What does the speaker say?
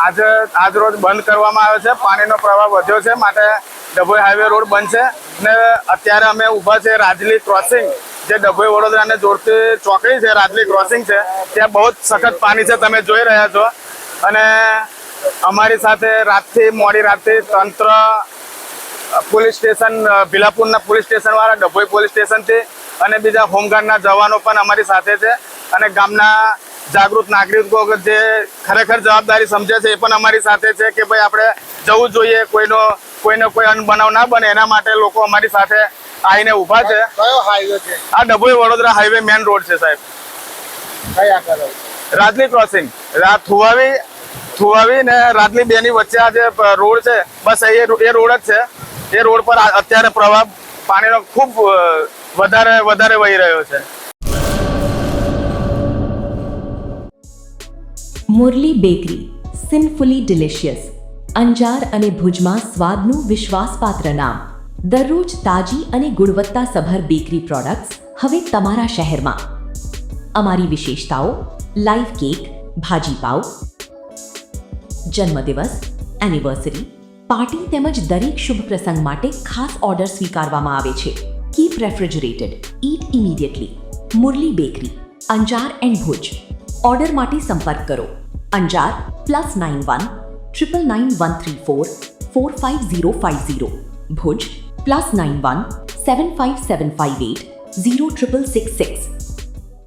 આજ રોજ બંધ કરવામાં આવ્યો છે. પાણીનો પ્રવાહ વધ્યો છે માટે ડભોઈ હાઈવે રોડ બંધ છે. અને અત્યારે અમે ઊભા છે રાજલી ક્રોસિંગ, જે ડભોઈ વડોદરાને જોડતી ચોકડી છે, રાજલી ક્રોસિંગ છે. ત્યાં બહુ જ સખત પાણી છે, તમે જોઈ રહ્યા છો. અને અમારી સાથે મોડી રાતથી તંત્ર, પોલીસ સ્ટેશન, ભીલાપુરના પોલીસ સ્ટેશન વાળા, ડભોઈ પોલીસ સ્ટેશનથી અને બીજા હોમગાર્ડના જવાનો પણ અમારી સાથે છે. અને ગામના જાગૃત નાગરિકો જે ખરેખર જવાબદારી સમજે છે એ પણ અમારી સાથે છે કે ભાઈ આપણે જવું જોઈએ, કોઈને કોઈ અનબનાવ ના બને એના માટે લોકો અમારી સાથે આવીને ઊભા છે. કયો હાઈવે છે? આ Dabhoi Vadodara highway main road છે સાહેબ. કયા કરો? રાજલી ક્રોસિંગ, થુવાવી ને રાજલી બે ની વચ્ચે આ જે રોડ છે, બસ એ રોડ જ છે. એ રોડ પર અત્યારે પ્રવાહ પાણીનો ખૂબ વધારે વહી રહ્યો છે. Murli bakery, sinfully delicious. Anjar અને ભુજમાં સ્વાદનું વિશ્વાસપાત્ર નામ. દરરોજ તાજી અને ગુણવત્તાસભર બેકરી પ્રોડક્ટ્સ હવે તમારા શહેરમાં. અમારી વિશેષતાઓ: લાઈવ કેક, ભાજીપાવ, જન્મદિવસ, એનિવર્સરી, પાર્ટી તેમજ દરેક શુભ પ્રસંગ માટે ખાસ ઓર્ડર સ્વીકારવામાં આવે છે. Keep refrigerated, eat immediately. Murli bakery, Anjar and Bhuj. Order માટે સંપર્ક કરો. અંજાર +91 999 134 45050. ભુજ +91 75758 06666.